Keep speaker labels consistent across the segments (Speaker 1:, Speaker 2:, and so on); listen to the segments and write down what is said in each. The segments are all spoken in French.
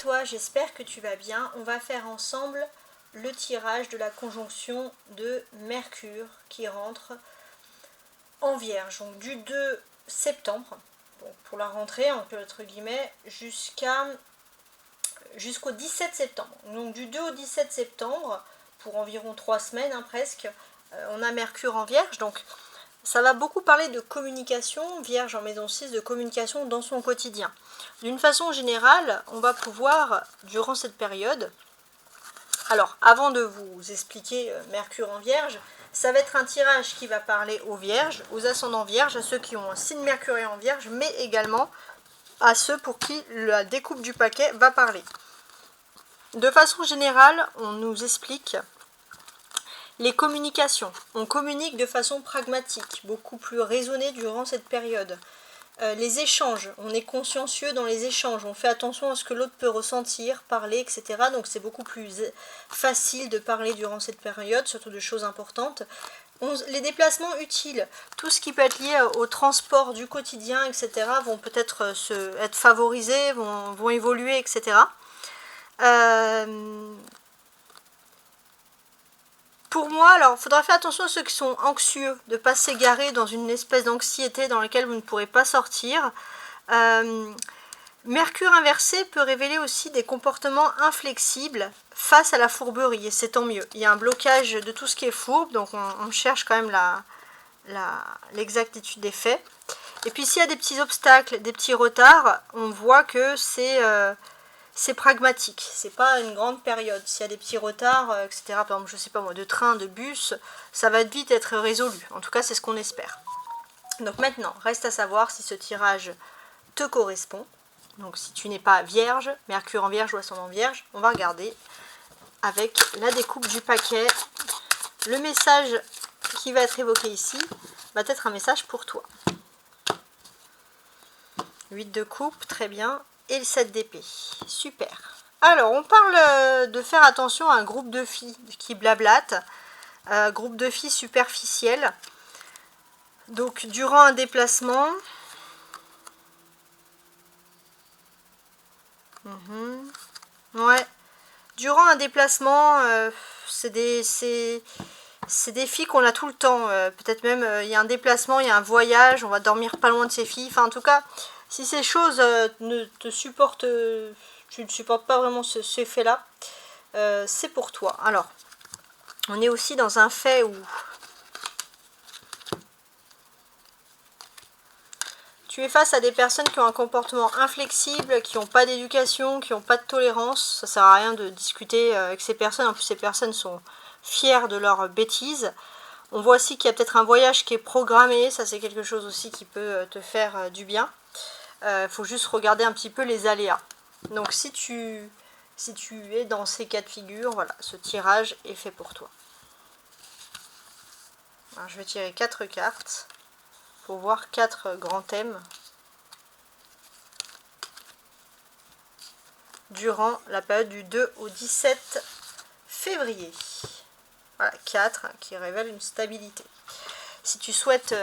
Speaker 1: toi, j'espère que tu vas bien. On va faire ensemble le tirage de la conjonction de Mercure qui rentre en Vierge, donc du 2 septembre, bon, pour la rentrée, entre guillemets, jusqu'au 17 septembre. Donc du 2 au 17 septembre, pour environ 3 semaines presque, on a Mercure en Vierge, donc ça va beaucoup parler de communication, Vierge en maison 6, de communication dans son quotidien. D'une façon générale, on va pouvoir, durant cette période, alors avant de vous expliquer Mercure en Vierge, ça va être un tirage qui va parler aux Vierges, aux ascendants Vierges, à ceux qui ont un signe Mercurien en Vierge, mais également à ceux pour qui la découpe du paquet va parler. De façon générale, on nous explique les communications. On communique de façon pragmatique, beaucoup plus raisonnée durant cette période. Les échanges, on est consciencieux dans les échanges, on fait attention à ce que l'autre peut ressentir, parler, etc. Donc c'est beaucoup plus facile de parler durant cette période, surtout de choses importantes. Les déplacements utiles, tout ce qui peut être lié au transport du quotidien, etc. vont peut-être être favorisés, vont évoluer, etc. Pour moi, alors, il faudra faire attention à ceux qui sont anxieux, de ne pas s'égarer dans une espèce d'anxiété dans laquelle vous ne pourrez pas sortir. Mercure inversé peut révéler aussi des comportements inflexibles face à la fourberie, et c'est tant mieux. Il y a un blocage de tout ce qui est fourbe, donc on cherche quand même l'exactitude des faits. Et puis s'il y a des petits obstacles, des petits retards, on voit que c'est pragmatique, c'est pas une grande période. S'il y a des petits retards, etc., par exemple, je sais pas moi, de train, de bus, ça va vite être résolu. En tout cas, c'est ce qu'on espère. Donc maintenant, reste à savoir si ce tirage te correspond. Donc si tu n'es pas vierge, Mercure en Vierge ou ascendant Vierge, on va regarder avec la découpe du paquet. Le message qui va être évoqué ici va être un message pour toi. 8 de coupe, très bien. Et le 7 d'épée, super. Alors, on parle de faire attention à un groupe de filles qui blablatent, groupe de filles superficielles. Donc, durant un déplacement, ouais, durant un déplacement, c'est des filles qu'on a tout le temps. Peut-être même, il y a un déplacement, il y a un voyage, on va dormir pas loin de ces filles. Enfin, en tout cas, si ces choses ne te supportent, tu ne supportes pas vraiment ce fait-là, c'est pour toi. Alors, on est aussi dans un fait où tu es face à des personnes qui ont un comportement inflexible, qui n'ont pas d'éducation, qui n'ont pas de tolérance. Ça ne sert à rien de discuter avec ces personnes. En plus, ces personnes sont fières de leurs bêtises. On voit aussi qu'il y a peut-être un voyage qui est programmé. Ça, c'est quelque chose aussi qui peut te faire du bien. Faut juste regarder un petit peu les aléas. Donc si tu es dans ces cas de figure, voilà, ce tirage est fait pour toi. Alors, je vais tirer 4 cartes pour voir 4 grands thèmes durant la période du 2 au 17 février. Voilà, 4 qui révèlent une stabilité. Si tu souhaites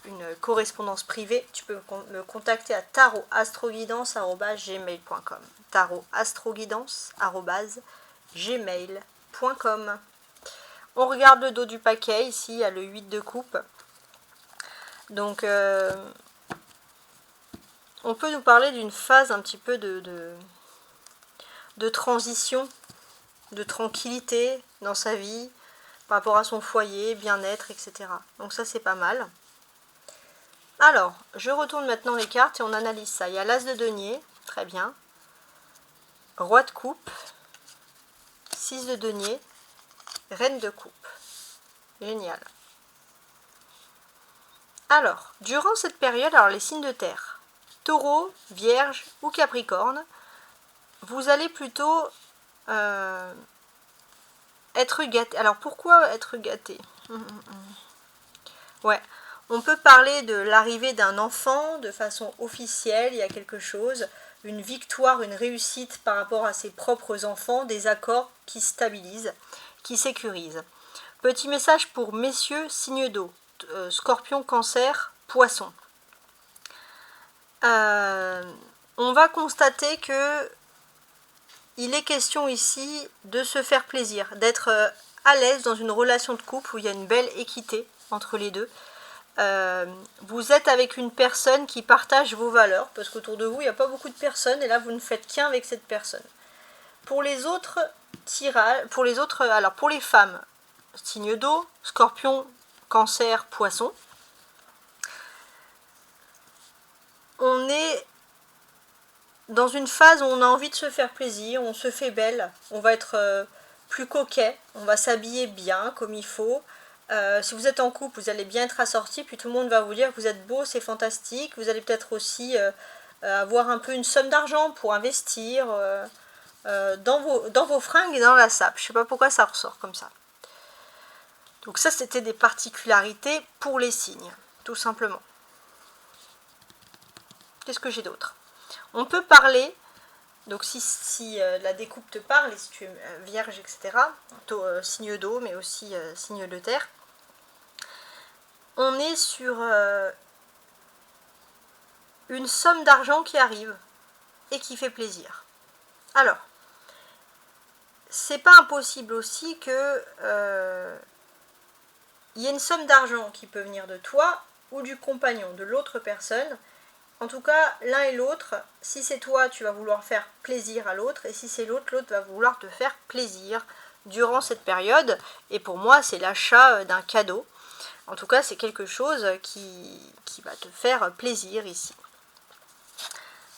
Speaker 1: une correspondance privée, tu peux me contacter à tarotastroguidance@gmail.com. tarotastroguidance@gmail.com. On regarde le dos du paquet. Ici, il y a le 8 de coupe. Donc, on peut nous parler d'une phase un petit peu de transition, de tranquillité dans sa vie, par rapport à son foyer, bien-être, etc. Donc ça, c'est pas mal. Alors, je retourne maintenant les cartes et on analyse ça. Il y a l'As de denier, très bien. Roi de coupe, 6 de denier, Reine de coupe. Génial. Alors, durant cette période, alors les signes de terre, Taureau, Vierge ou Capricorne, vous allez plutôt être gâté. Alors pourquoi être gâté? Ouais, on peut parler de l'arrivée d'un enfant de façon officielle, il y a quelque chose, une victoire, une réussite par rapport à ses propres enfants, des accords qui stabilisent, qui sécurisent. Petit message pour messieurs, signes d'eau, Scorpion, Cancer, Poisson. On va constater que il est question ici de se faire plaisir, d'être à l'aise dans une relation de couple où il y a une belle équité entre les deux. Vous êtes avec une personne qui partage vos valeurs, parce qu'autour de vous, il n'y a pas beaucoup de personnes, et là, vous ne faites qu'un avec cette personne. Pour les autres tirages, alors pour les femmes, signe d'eau, scorpion, cancer, poisson, on est dans une phase où on a envie de se faire plaisir, on se fait belle, on va être plus coquet, on va s'habiller bien comme il faut. Si vous êtes en couple, vous allez bien être assorti, puis tout le monde va vous dire que vous êtes beau, c'est fantastique. Vous allez peut-être aussi avoir un peu une somme d'argent pour investir dans vos fringues et dans la sape. Je ne sais pas pourquoi ça ressort comme ça. Donc ça, c'était des particularités pour les signes, tout simplement. Qu'est-ce que j'ai d'autre? On peut parler, donc si la découpe te parle, et si tu es vierge, etc., plutôt signe d'eau, mais aussi signe de terre, on est sur une somme d'argent qui arrive et qui fait plaisir. Alors, c'est pas impossible aussi que il y ait une somme d'argent qui peut venir de toi ou du compagnon, de l'autre personne. En tout cas, l'un et l'autre, si c'est toi, tu vas vouloir faire plaisir à l'autre, et si c'est l'autre, l'autre va vouloir te faire plaisir durant cette période. Et pour moi, c'est l'achat d'un cadeau. En tout cas, c'est quelque chose qui va te faire plaisir ici.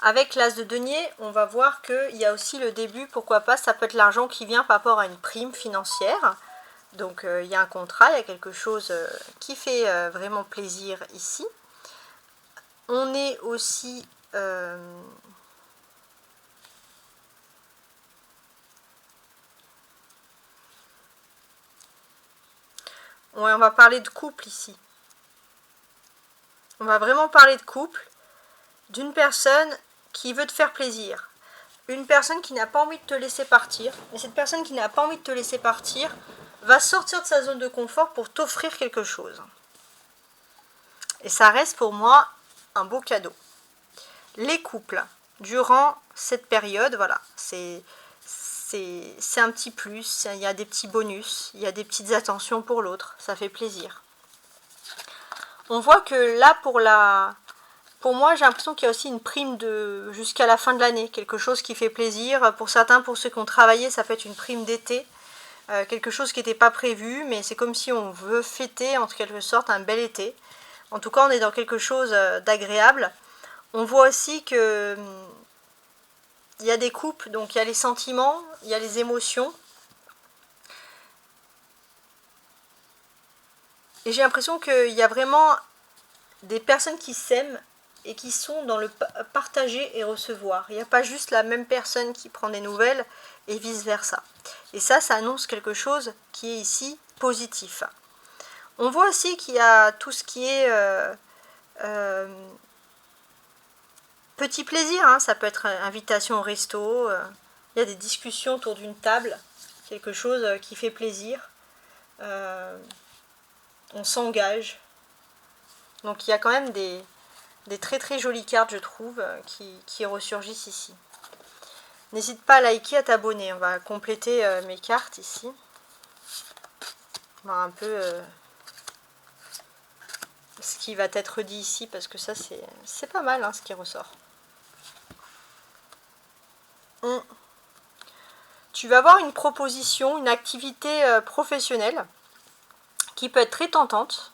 Speaker 1: Avec l'as de denier, on va voir qu'il y a aussi le début, pourquoi pas, ça peut être l'argent qui vient par rapport à une prime financière. Donc il y a un contrat, il y a quelque chose qui fait vraiment plaisir ici. On est aussi ouais, on va parler de couple ici. On va vraiment parler de couple, d'une personne qui veut te faire plaisir. Une personne qui n'a pas envie de te laisser partir. Et cette personne qui n'a pas envie de te laisser partir va sortir de sa zone de confort pour t'offrir quelque chose. Et ça reste pour moi un beau cadeau. Les couples, durant cette période, voilà, c'est un petit plus, il y a des petits bonus, il y a des petites attentions pour l'autre, ça fait plaisir. On voit que là, pour moi, j'ai l'impression qu'il y a aussi une prime jusqu'à la fin de l'année, quelque chose qui fait plaisir. Pour certains, pour ceux qui ont travaillé, ça peut être une prime d'été, quelque chose qui n'était pas prévu, mais c'est comme si on veut fêter, en quelque sorte, un bel été. En tout cas, on est dans quelque chose d'agréable. On voit aussi que il y a des couples, donc il y a les sentiments, il y a les émotions. Et j'ai l'impression qu'il y a vraiment des personnes qui s'aiment et qui sont dans le partager et recevoir. Il n'y a pas juste la même personne qui prend des nouvelles et vice-versa. Et ça annonce quelque chose qui est ici positif. On voit aussi qu'il y a tout ce qui est petit plaisir, hein, ça peut être invitation au resto, il y a des discussions autour d'une table, quelque chose qui fait plaisir, on s'engage. Donc il y a quand même des très très jolies cartes, je trouve, qui ressurgissent ici. N'hésite pas à liker, à t'abonner, on va compléter mes cartes ici. On va un peu ce qui va être dit ici, parce que ça c'est pas mal, hein, ce qui ressort. Tu vas avoir une proposition, une activité professionnelle qui peut être très tentante,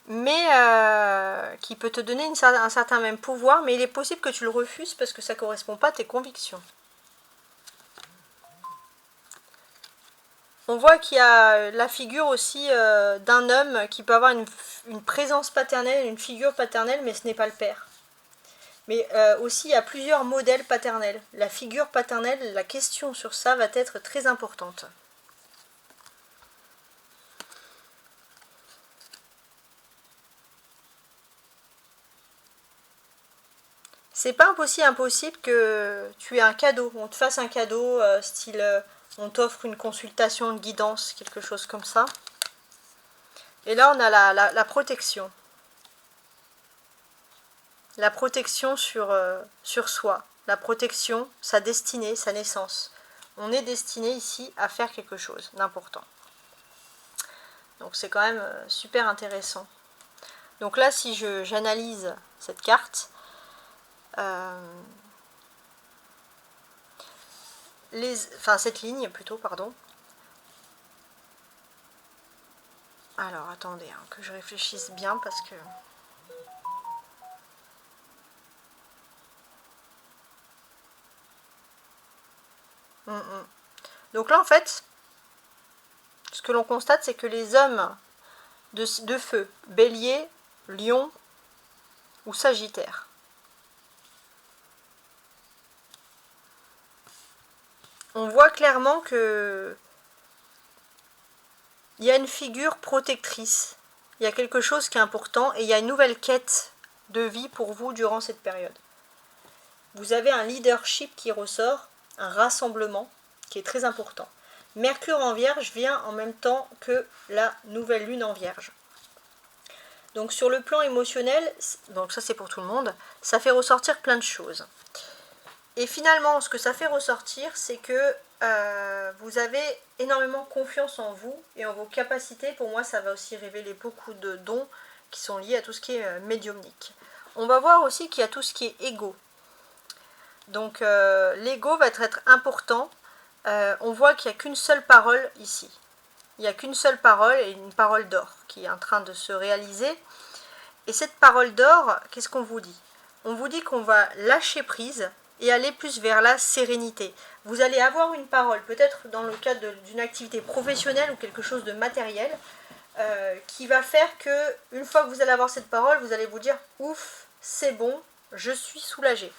Speaker 1: mais qui peut te donner un certain même pouvoir, mais il est possible que tu le refuses parce que ça ne correspond pas à tes convictions. On voit qu'il y a la figure aussi d'un homme qui peut avoir une présence paternelle, une figure paternelle, mais ce n'est pas le père. Mais aussi, il y a plusieurs modèles paternels. La figure paternelle, la question sur ça va être très importante. C'est pas impossible que tu aies un cadeau, on te fasse un cadeau, style on t'offre une consultation de guidance, quelque chose comme ça. Et là, on a la protection. La protection sur soi, la protection, sa destinée, sa naissance. on est destiné ici à faire quelque chose d'important. Donc c'est quand même super intéressant. Donc là, si j'analyse cette carte, cette ligne plutôt, pardon. Alors attendez, hein, que je réfléchisse bien parce que... Donc là en fait, ce que l'on constate, c'est que les hommes de feu, bélier, lion ou sagittaire, on voit clairement que il y a une figure protectrice, il y a quelque chose qui est important et il y a une nouvelle quête de vie pour vous durant cette période. Vous avez un leadership qui ressort, un rassemblement qui est très important. Mercure en Vierge vient en même temps que la nouvelle lune en Vierge. Donc sur le plan émotionnel, donc ça c'est pour tout le monde, ça fait ressortir plein de choses. Et finalement, ce que ça fait ressortir, c'est que vous avez énormément confiance en vous et en vos capacités. Pour moi, ça va aussi révéler beaucoup de dons qui sont liés à tout ce qui est médiumnique. On va voir aussi qu'il y a tout ce qui est ego. Donc l'ego va être important. On voit qu'il n'y a qu'une seule parole ici. Il n'y a qu'une seule parole et une parole d'or qui est en train de se réaliser. Et cette parole d'or, qu'est-ce qu'on vous dit? On vous dit qu'on va lâcher prise et aller plus vers la sérénité. Vous allez avoir une parole, peut-être dans le cadre d'une activité professionnelle ou quelque chose de matériel, qui va faire que, une fois que vous allez avoir cette parole, vous allez vous dire « Ouf, c'est bon, je suis soulagée.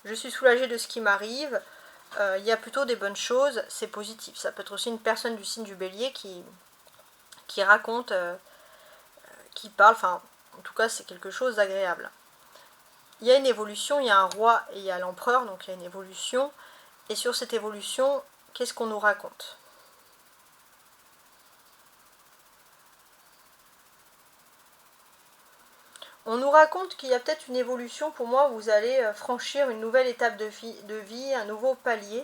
Speaker 1: Je suis soulagée de ce qui m'arrive. Il y a plutôt des bonnes choses, c'est positif. » Ça peut être aussi une personne du signe du Bélier qui raconte, qui parle, enfin, en tout cas, c'est quelque chose d'agréable. Il y a une évolution, il y a un roi et il y a l'empereur, donc il y a une évolution. Et sur cette évolution, qu'est-ce qu'on nous raconte? On nous raconte qu'il y a peut-être une évolution, pour moi, où vous allez franchir une nouvelle étape de vie, un nouveau palier.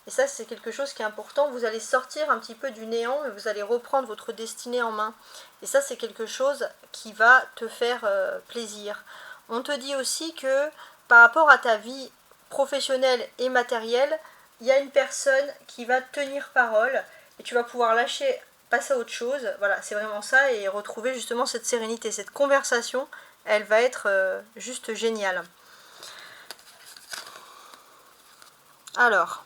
Speaker 1: Et ça, c'est quelque chose qui est important. Vous allez sortir un petit peu du néant et vous allez reprendre votre destinée en main. Et ça, c'est quelque chose qui va te faire plaisir. On te dit aussi que par rapport à ta vie professionnelle et matérielle, il y a une personne qui va tenir parole et tu vas pouvoir lâcher, passer à autre chose. Voilà, c'est vraiment ça et retrouver justement cette sérénité. Cette conversation, elle va être juste géniale. Alors...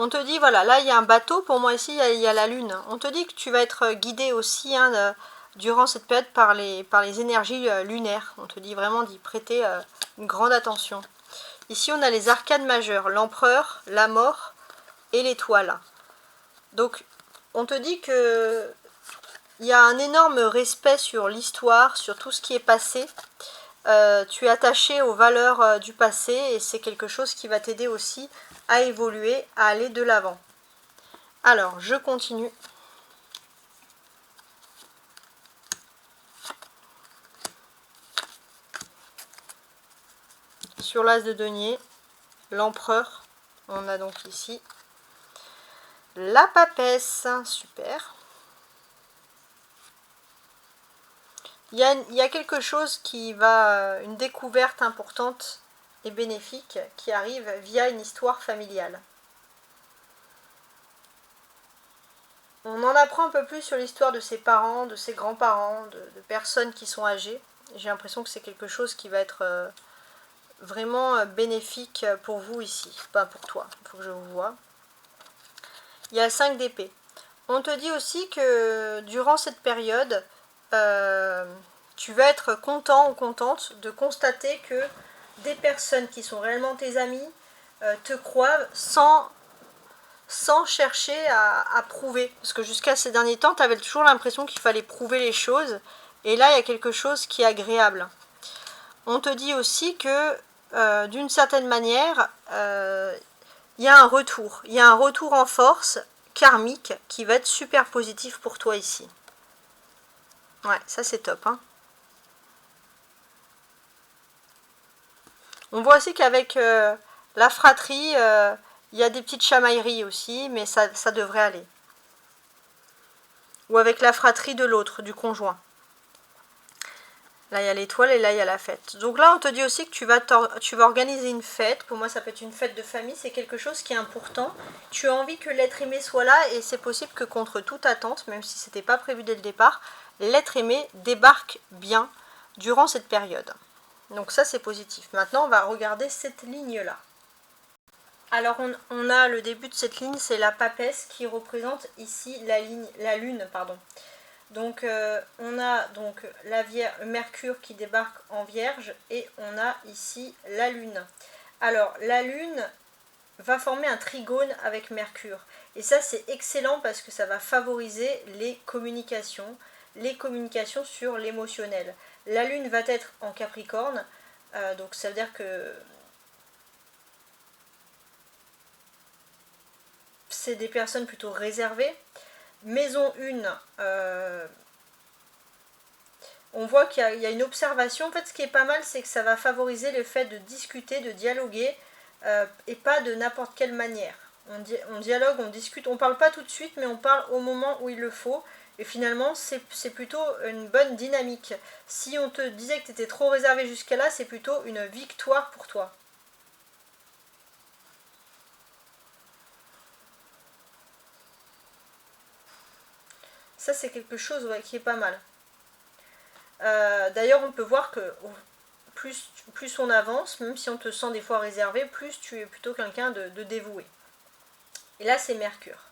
Speaker 1: on te dit, voilà, là il y a un bateau, pour moi ici il y a la lune. On te dit que tu vas être guidé aussi durant cette période par les énergies lunaires. On te dit vraiment d'y prêter une grande attention. Ici on a les arcanes majeures, l'empereur, la mort et l'étoile. Donc on te dit que il y a un énorme respect sur l'histoire, sur tout ce qui est passé. Tu es attaché aux valeurs du passé et c'est quelque chose qui va t'aider aussi à évoluer, à aller de l'avant. Alors, je continue. Sur l'as de denier, l'empereur, on a donc ici la papesse, super. Il y a quelque chose qui va, une découverte importante et bénéfique qui arrive via une histoire familiale. On en apprend un peu plus sur l'histoire de ses parents, de ses grands-parents, de personnes qui sont âgées. J'ai l'impression que c'est quelque chose qui va être vraiment bénéfique pour vous ici. Pas pour toi, il faut que je vous voie. Il y a 5 d'épée. On te dit aussi que durant cette période, tu vas être content ou contente de constater que des personnes qui sont réellement tes amis te croient sans chercher à prouver. Parce que jusqu'à ces derniers temps, tu avais toujours l'impression qu'il fallait prouver les choses. Et là, il y a quelque chose qui est agréable. On te dit aussi que, d'une certaine manière, il y a un retour. Il y a un retour en force karmique qui va être super positif pour toi ici. Ouais, ça c'est top, hein. On voit aussi qu'avec la fratrie, il y a des petites chamailleries aussi, mais ça devrait aller. Ou avec la fratrie de l'autre, du conjoint. Là, il y a l'étoile et là, il y a la fête. Donc là, on te dit aussi que tu vas organiser une fête. Pour moi, ça peut être une fête de famille. C'est quelque chose qui est important. Tu as envie que l'être aimé soit là et c'est possible que contre toute attente, même si ce n'était pas prévu dès le départ, l'être aimé débarque bien durant cette période. Donc ça, c'est positif. Maintenant, on va regarder cette ligne-là. Alors, on a le début de cette ligne, c'est la papesse qui représente ici la lune, pardon. Donc on a donc Mercure qui débarque en Vierge et on a ici la Lune. Alors la Lune va former un trigone avec Mercure. Et ça c'est excellent parce que ça va favoriser les communications sur l'émotionnel. La Lune va être en Capricorne, donc ça veut dire que c'est des personnes plutôt réservées. Maison 1, on voit qu'il y a une observation. En fait, ce qui est pas mal, c'est que ça va favoriser le fait de discuter, de dialoguer, et pas de n'importe quelle manière. On dialogue, on discute, on parle pas tout de suite, mais on parle au moment où il le faut. Et finalement, c'est plutôt une bonne dynamique. Si on te disait que tu étais trop réservé jusqu'à là, c'est plutôt une victoire pour toi. Ça, c'est quelque chose qui est pas mal. D'ailleurs, on peut voir que plus on avance, même si on te sent des fois réservé, plus tu es plutôt quelqu'un de dévoué. Et là, c'est Mercure.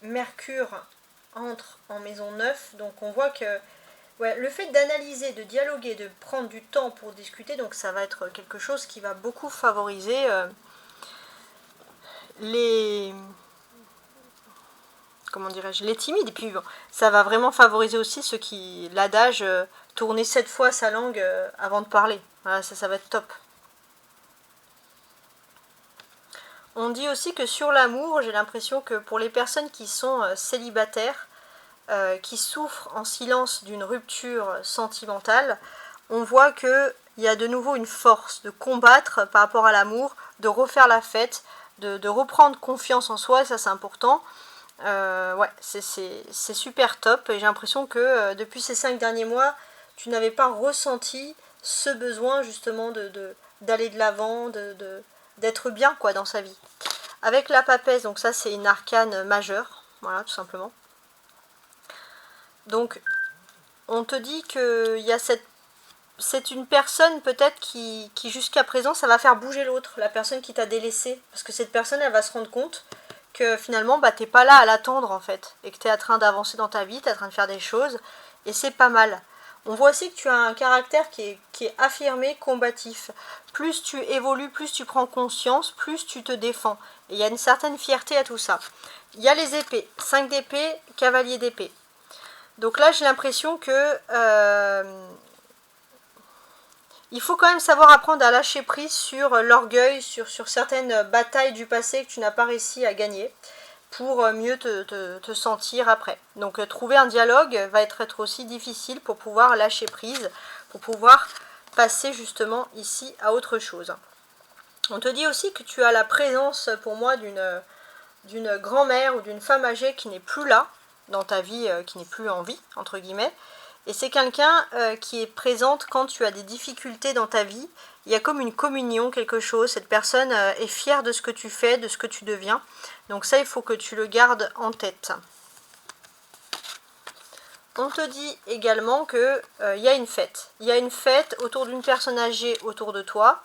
Speaker 1: Mercure entre en maison 9, donc on voit que le fait d'analyser, de dialoguer, de prendre du temps pour discuter, donc ça va être quelque chose qui va beaucoup favoriser les comment dirais-je, les timides. Et puis bon, ça va vraiment favoriser aussi ceux qui, l'adage, tourner 7 fois sa langue avant de parler. Voilà, ça va être top. On dit aussi que sur l'amour, j'ai l'impression que pour les personnes qui sont célibataires, qui souffrent en silence d'une rupture sentimentale, on voit qu'il y a de nouveau une force de combattre par rapport à l'amour, de refaire la fête, de reprendre confiance en soi, et ça c'est important. Ouais, c'est super top, et j'ai l'impression que depuis ces 5 derniers mois, tu n'avais pas ressenti ce besoin justement d'aller de l'avant, d'être bien quoi dans sa vie. Avec la papesse, donc ça c'est une arcane majeure, voilà tout simplement. Donc on te dit qu'il y a c'est une personne peut-être qui jusqu'à présent ça va faire bouger l'autre, la personne qui t'a délaissé, parce que cette personne elle va se rendre compte que finalement bah, t'es pas là à l'attendre en fait, et que t'es en train d'avancer dans ta vie, t'es en train de faire des choses, et c'est pas mal. On voit aussi que tu as un caractère qui est affirmé, combatif. Plus tu évolues, plus tu prends conscience, plus tu te défends. Et il y a une certaine fierté à tout ça. Il y a les épées, 5 d'épée, cavalier d'épée. Donc là j'ai l'impression que il faut quand même savoir apprendre à lâcher prise sur l'orgueil, sur certaines batailles du passé que tu n'as pas réussi à gagner, pour mieux te sentir après. Donc trouver un dialogue va être aussi difficile pour pouvoir lâcher prise, pour pouvoir passer justement ici à autre chose. On te dit aussi que tu as la présence pour moi d'une grand-mère ou d'une femme âgée qui n'est plus là dans ta vie, qui n'est plus en vie, entre guillemets. Et c'est quelqu'un qui est présente quand tu as des difficultés dans ta vie. Il y a comme une communion, quelque chose. Cette personne est fière de ce que tu fais, de ce que tu deviens. Donc ça, il faut que tu le gardes en tête. On te dit également qu'il y a une fête. Il y a une fête autour d'une personne âgée autour de toi.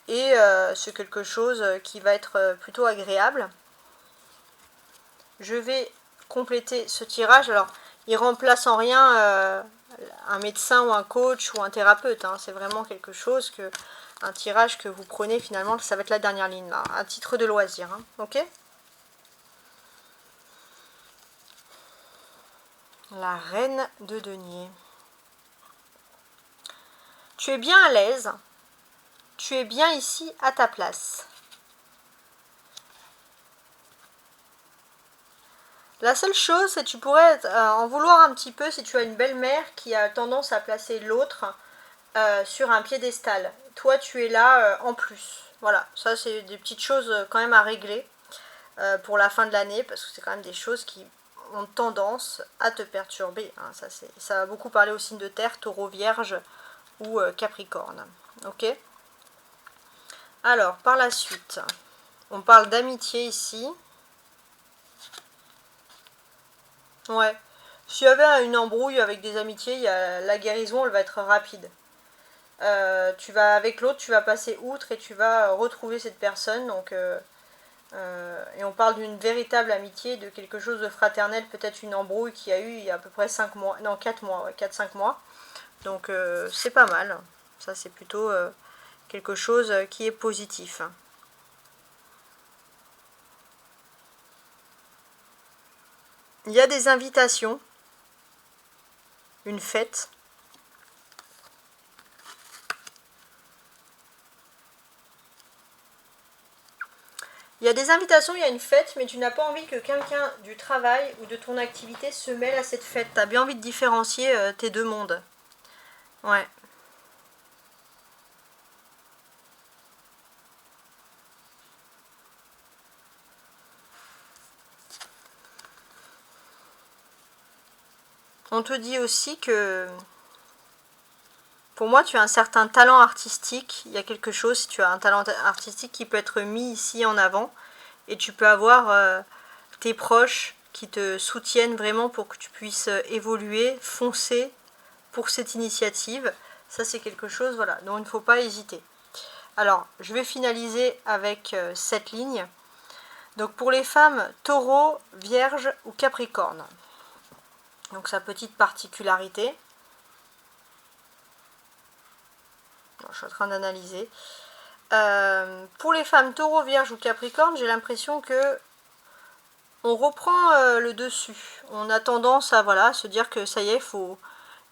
Speaker 1: Et c'est quelque chose qui va être plutôt agréable. Je vais compléter ce tirage. Alors, il remplace en rien un médecin ou un coach ou un thérapeute. Hein. C'est vraiment quelque chose un tirage que vous prenez finalement, ça va être la dernière ligne là, à titre de loisir. Hein. Ok ? La reine de denier. Tu es bien à l'aise. Tu es bien ici à ta place. La seule chose, c'est que tu pourrais en vouloir un petit peu si tu as une belle-mère qui a tendance à placer l'autre sur un piédestal. Toi, tu es là en plus. Voilà, ça c'est des petites choses quand même à régler pour la fin de l'année, parce que c'est quand même des choses qui ont tendance à te perturber. Hein. Ça va beaucoup parler au signe de terre, taureau, vierge ou capricorne. Ok. Alors, par la suite, on parle d'amitié ici. Ouais. S'il y avait une embrouille avec des amitiés, la guérison, elle va être rapide. Tu vas avec l'autre, tu vas passer outre et tu vas retrouver cette personne. Donc, et on parle d'une véritable amitié, de quelque chose de fraternel, peut-être une embrouille qu'il y a eu il y a à peu près 5 mois, non 4 mois, ouais, 4-5 mois. Donc c'est pas mal. Ça c'est plutôt quelque chose qui est positif. Il y a des invitations, une fête. Il y a des invitations, il y a une fête, mais tu n'as pas envie que quelqu'un du travail ou de ton activité se mêle à cette fête. Tu as bien envie de différencier tes deux mondes. Ouais. On te dit aussi que pour moi, tu as un certain talent artistique. Il y a quelque chose, si tu as un talent artistique qui peut être mis ici en avant. Et tu peux avoir tes proches qui te soutiennent vraiment pour que tu puisses évoluer, foncer pour cette initiative. Ça, c'est quelque chose, voilà, dont il ne faut pas hésiter. Alors, je vais finaliser avec cette ligne. Donc, pour les femmes, taureau, vierge ou capricorne. Donc, sa petite particularité. Je suis en train d'analyser. Pour les femmes taureau, vierge ou capricorne, j'ai l'impression que on reprend le dessus. On a tendance à voilà, se dire que ça y est,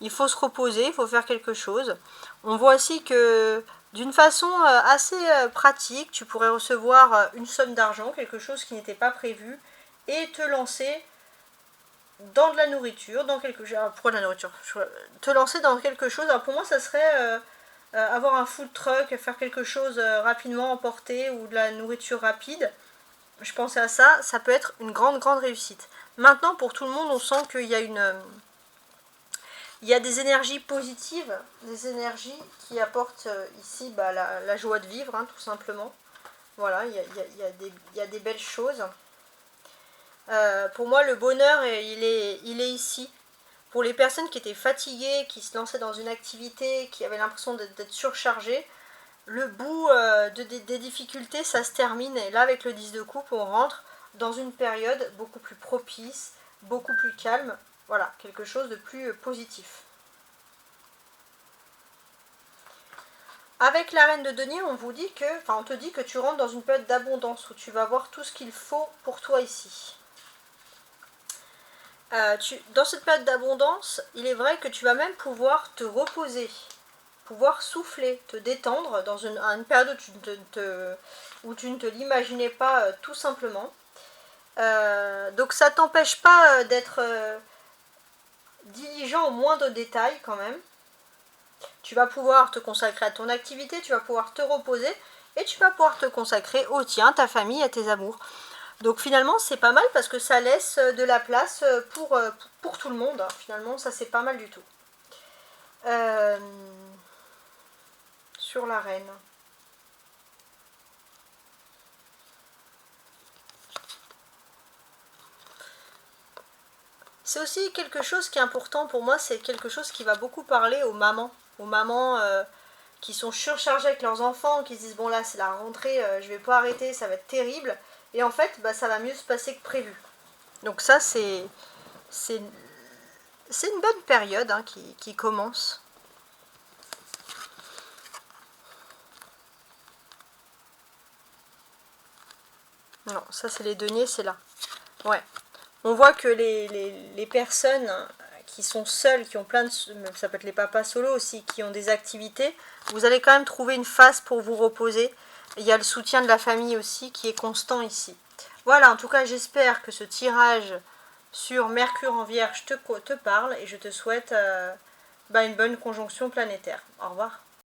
Speaker 1: il faut se reposer, il faut faire quelque chose. On voit aussi que d'une façon assez pratique, tu pourrais recevoir une somme d'argent, quelque chose qui n'était pas prévu, et te lancer dans de la nourriture, dans quelque chose. Pourquoi de la nourriture? Te lancer dans quelque chose. Alors pour moi, ça serait avoir un food truck, faire quelque chose rapidement emporter ou de la nourriture rapide. Je pensais à ça, ça peut être une grande réussite. Maintenant, pour tout le monde, on sent qu'il y a il y a des énergies positives, des énergies qui apportent ici la joie de vivre, hein, tout simplement. Voilà, il y a des belles choses. Pour moi, le bonheur, il est ici. Pour les personnes qui étaient fatiguées, qui se lançaient dans une activité, qui avaient l'impression d'être surchargées, le bout des difficultés, ça se termine. Et là, avec le 10 de coupe, on rentre dans une période beaucoup plus propice, beaucoup plus calme. Voilà, quelque chose de plus positif. Avec la reine de denier, on te dit que tu rentres dans une période d'abondance où tu vas avoir tout ce qu'il faut pour toi ici. Dans cette période d'abondance, il est vrai que tu vas même pouvoir te reposer, pouvoir souffler, te détendre dans une période où tu ne te l'imaginais pas tout simplement. Donc ça t'empêche pas d'être diligent au moindre détail quand même. Tu vas pouvoir te consacrer à ton activité, tu vas pouvoir te reposer et tu vas pouvoir te consacrer au tien, ta famille, à tes amours. Donc finalement c'est pas mal parce que ça laisse de la place pour tout le monde. Finalement ça c'est pas mal du tout. Sur la reine. C'est aussi quelque chose qui est important pour moi, c'est quelque chose qui va beaucoup parler aux mamans qui sont surchargées avec leurs enfants, qui se disent bon là c'est la rentrée, je vais pas arrêter, ça va être terrible. Et en fait ça va mieux se passer que prévu. Donc ça c'est une bonne période hein, qui commence. Non, ça c'est les deniers, c'est là. Ouais. On voit que les personnes qui sont seuls, qui ont plein de... Ça peut être les papas solos aussi, qui ont des activités. Vous allez quand même trouver une phase pour vous reposer. Il y a le soutien de la famille aussi qui est constant ici. Voilà, en tout cas, j'espère que ce tirage sur Mercure en Vierge te parle et je te souhaite une bonne conjonction planétaire. Au revoir.